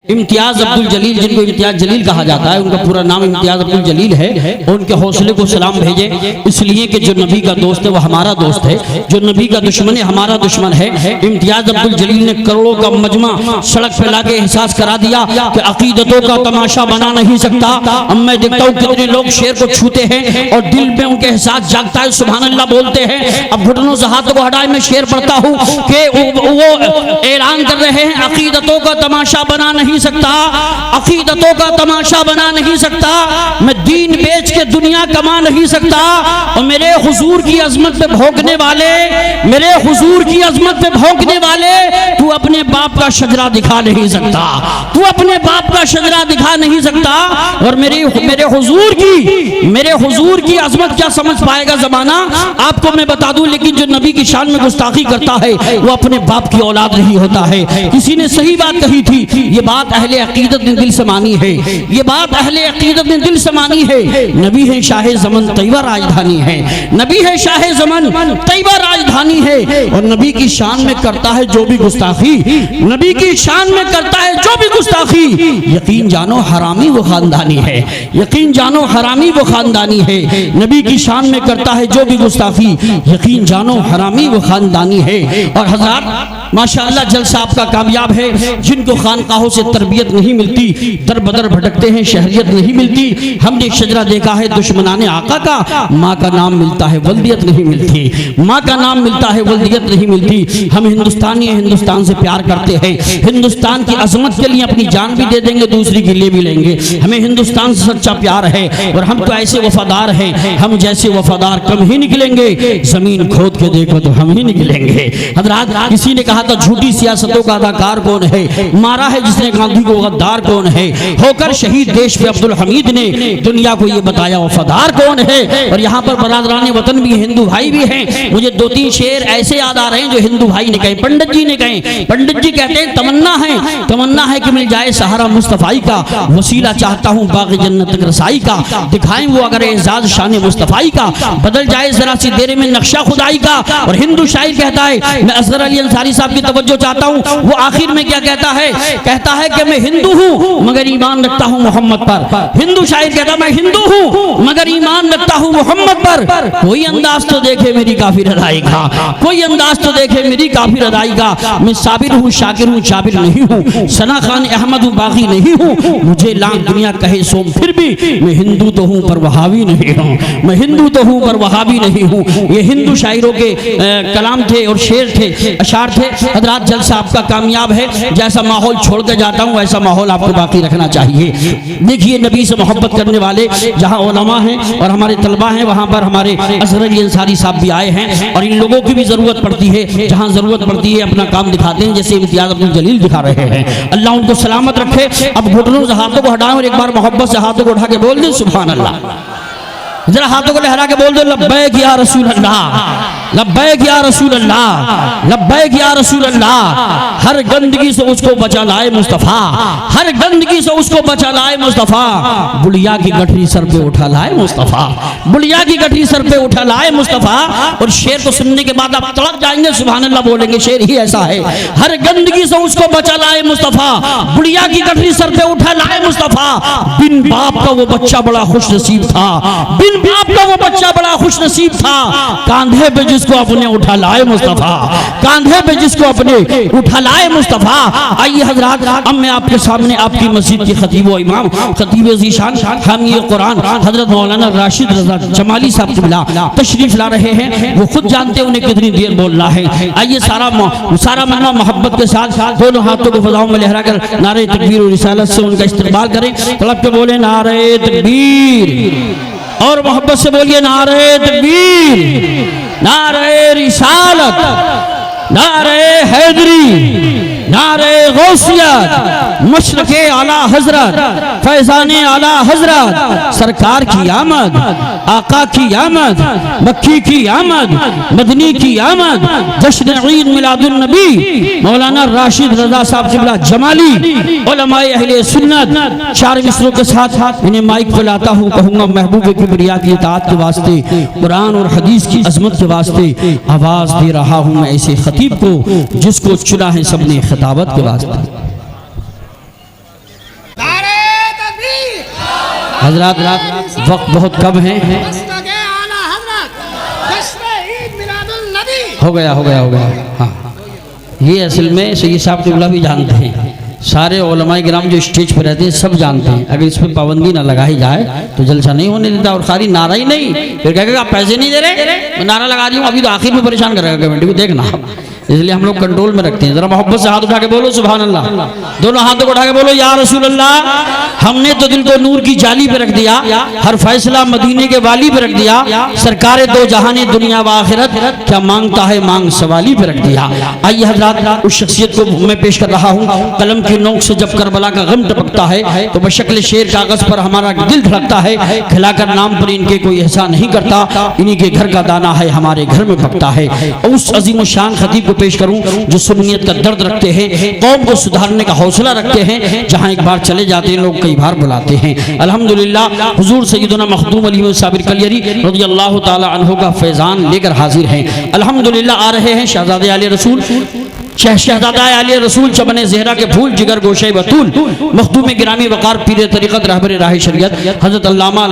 इम्तियाज अब्दुल जलील, जिनको इम्तियाज जलील कहा जाता है, उनका पूरा नाम इम्तियाज अब्दुल जलील है। उनके हौसले को सलाम भेजे, इसलिए कि जो नबी का दोस्त है वो हमारा दोस्त है, जो नबी का दुश्मन है हमारा दुश्मन है। इम्तियाज अब्दुल जलील ने करोड़ों का मजमा सड़क पे लाके एहसास करा दिया कि अकीदतों का तमाशा बना नहीं सकता। अब मैं देखता हूँ कितने लोग शेर को छूते हैं और दिल में उनके एहसास जागता है, सुभान अल्लाह बोलते हैं। अब घुटनों से हाथों को हटाए मैं शेर पढ़ता हूँ कि वो ऐलान कर रहे हैं अकीदतों का तमाशा बना नहीं सकता, अकीदतों का तमाशा बना नहीं सकता, मैं दीन बेच के दुनिया कमा नहीं सकता। और मेरे हुजूर की अजमत पे भौंकने वाले, मेरे हुजूर की अजमत पे भौंकने वाले, तू अपने बाप का शजरा दिखा नहीं सकता, तू अपने बाप का शजरा दिखा नहीं सकता। और मेरे हुजूर की अजमत क्या समझ पाएगा जमाना, आपको मैं बता दूं। लेकिन जो नबी की शान में गुस्ताखी करता है वो अपने बाप की औलाद नहीं होता है। किसी ने सही बात कही थी, ये बात अहले अकीदत ने दिल से मानी है, ये बात अहले अकीदत ने दिल से मानी है। नबी है शाह ज़मन तैयबा राजधानी है, नबी है शाह ज़मन तैयबा राजधानी है। और नबी की शान में करता है जो भी गुस्ताखी, नबी की शान में करता है जो भी गुस्ताखी, यकीन जानो हरामी वो खानदानी है, यकीन जानो हरामी वो खानदानी है। नबी की शान में करता है जो भी गुस्ताखी, यकीन जानो हरामी वो खानदानी है। और हज़रात माशाअल्लाह जलसा आपका कामयाब है। जिनको खानकाहों से तरबियत नहीं मिलती, दर बदर भटकते हैं, शहरियत नहीं मिलती। हमने शजरा देखा है दुश्मनाने आका का, माँ का नाम मिलता है वल्दियत नहीं मिलती, माँ का नाम मिलता है वल्दियत नहीं मिलती। हम हिंदुस्तानी हैं, हिंदुस्तान से प्यार करते हैं, हिंदुस्तान की अजमत के लिए अपनी जान भी दे देंगे, दूसरी की ले भी लेंगे। हमें हिंदुस्तान से सच्चा प्यार है और हम तो ऐसे वफादार हैं, हम जैसे वफादार कम ही निकलेंगे, जमीन खोद के देखो तो हम ही निकलेंगे। हज़रात किसी ने कहा था झूठी सियासतों का अदाकार कौन है, मारा है जिसने गांधी को गद्दार कौन है, होकर शहीद देश पे अब्दुल हमीद ने दुनिया को ये बताया वफादार कौन है। और यहाँ पर बरादरान वतन भी हिंदू भाई भी हैं। मुझे दो तीन शेर ऐसे याद आ रहे हैं जो हिंदू भाई ने कहे, पंडित जी ने कहे। पंडित जी कहते हैं तमन्ना है कि मिल जाए सहारा मुस्तफाई का, वसीला चाहता हूँ बाग़ जन्नत तक रसाई का, दिखाएं वो अगर एजाज शान मुस्तफाई का, बदल जाए जरा सी देर में नक्शा खुदाई का। और हिंदू शायर कहता है, मैं असगर अली अंसारी साहब की तवज्जो चाहता हूँ, वो आखिर में क्या कहता है, कहता है कि मैं हिंदू हूँ मगर ईमान रखता हूँ मोहम्मद पर। हिंदू शायर कहता मैं हिंदू हूँ मगर ईमान रखता हूँ मोहम्मद पर। कोई अंदाज तो देखे मेरी काफिर अदाई का, कोई अंदाज तो देखे मेरी काफिर अदाई का। मैं साबिर हूँ शाकिर हूँ शाबिर नहीं हूँ, सना खान अहमद हूँ बागी नहीं हूँ। मुझे लाख दुनिया कहे सोम फिर भी मैं हिंदू तो हूँ पर वहाबी नहीं हूँ, मैं हिंदू तो हूँ पर वहाबी नहीं हूँ। ये हिंदू शायरों के कलाम थे और शेर थे, अशार थे। हज़रात जलसा आपका कामयाब है, जैसा माहौल छोड़ के जाता हूँ वैसा माहौल आपको बाकी रखना चाहिए। देखिए नबी से मोहब्बत करने वाले जहाँ उलमा हैं और हमारे तलबा हैं, वहाँ पर हमारे असगर अली अंसारी साहब भी आए हैं। और इन लोगों की भी ज़रूरत पड़ती है, जहाँ ज़रूरत पड़ती है अपना काम दिखाते हैं, जैसे इम्तियाज अब्दुल जलील दिखा रहे हैं। अल्लाह उनको सलामत रखे। अब घुटनों से हाथों को हटाएं और एक बार मोहब्बत से हाथों को उठा के बोल दें सुभान अल्लाह। जरा हाथों को लहरा के बोल दो लब्बैक या रसूल अल्लाह, लब्बैक या रसूल अल्लाह, लब्बैक या रसूल अल्लाह। हर गंदगी से उसको बचा लाए मुस्तफ़ा, हर गंदगी से उसको बचा लाए मुस्तफ़ा। बुढ़िया की गठरी सर पे उठा लाए मुस्तफ़ा, बुढ़िया की गठरी सर पे उठा लाए मुस्तफ़ा। और शेर को सुनने के बाद आप तड़प जाएंगे, सुभान अल्लाह बोलेंगे, शेर ही ऐसा है। हर गंदगी से उसको बचा लाए मुस्तफ़ा, बुढ़िया की गठरी सर पे उठा लाए मुस्तफ़ा। बिन बाप का वो बच्चा बड़ा खुश नसीब था, बिन बाप का वो बच्चा बड़ा खुश नसीब था। कांधे पे जिसको अपने उठा लाए मुस्तफ़ा, कांधे पे जिसको अपने उठा लाए मुस्तफ़ा। आइए हज़रात अब मैं आपके सामने आपकी मस्जिद के खतीब व इमाम खतीब ज़ीशान हामिए कुरान हज़रत मौलाना राशिद रज़ा जमाली साहब क़िबला तशरीफ ला रहे हैं। वो खुद जानते हैं उन्हें कितनी देर बोलना है। आइए सारा मना मोहब्बत के साथ दोनों हाथों को फ़ज़ाओं में लहरा कर नारे तकबीर और रिसालत से उनका इस्तक़बाल करें। तलब के बोले नारे तकबीर और मोहब्बत से बोलिए नारे तकबीर, नारे रिसालत, नारे हैदरी, नारे गौसियत, मशरक़े आला हजरत, फैज़ाने आला हजरत। सरकार की आमद, आका की आमद, मक्की की आमद, मदनी की आमद, जश्न ईद मिलादुन नबी मौलाना राशिद रज़ा साहब क़िबला जमाली उलमाए अहले सुन्नत। चार मिसरों के साथ इन्हें माइक पे लाता हूँ, कहूँगा महबूब किबरिया की इताअत के वास्ते, कुरान और हदीस की अज़मत के वास्ते आवाज़ दे रहा हूँ मैं ऐसे खतीब को जिसको चुना है सबने खिताबत के वास्ते। हजरात वक्त बहुत कम है। हो गया हाँ, ये असल में सैयद साहब क़िबला भी जानते हैं, सारे उलमाए किराम जो स्टेज पर रहते हैं सब जानते हैं। अगर इस पर पाबंदी ना लगाई जाए तो जलसा नहीं होने देता। और खाली नारा ही नहीं, फिर कहेगा आप पैसे नहीं दे रहे, मैं नारा लगा रही हूँ, अभी तो आखिर में परेशान करेगा कमेटी को, देखना। इसलिए हम लोग कंट्रोल में रखते हैं। जरा मोहब्बत से हाथ उठा के बोलो सुभान अल्लाह, दोनों हाथों को उठा के बोलो या रसूल अल्लाह। हमने तो दिल को नूर की जाली पे रख दिया, हर फैसला मदीने के वाली पे रख दिया, सरकारे दो जहाने दुनिया व आखिरत क्या मांगता है मांग सवाली पे रख दिया। आइए हजरात, उस शख्सियत को मैं पेश कर रहा हूँ। कलम की नोक से जब करबला का गम टपकता है तो बशक्ल शेर कागज पर हमारा दिल धड़कता है। खिलाकर नाम पर इनके कोई एहसान नहीं करता, इन्हीं के घर का दाना है हमारे घर में पकता है। उस अजीम शान खतीब पेश करूं जो सुन्नियत का दर्द रखते हैं, कौम को सुधारने का हौसला रखते हैं, जहां एक बार चले जाते हैं लोग कई बार बुलाते हैं। अल्हम्दुलिल्लाह हुजूर सैयदना मखदूम अली साबिर कलियरी रज़ियल्लाहु ताला अन्हु का फैजान लेकर हाजिर हैं। अल्हम्दुलिल्लाह आ रहे हैं शहजादे आले रसूल, शहजादा आले रसूल, चमने ज़हरा के फूल, जिगर गोशे बतूल, मखदूम गिरामी वकार, पीर तरीक़त, रहबर राह शरीयत, हज़रत अल्लामा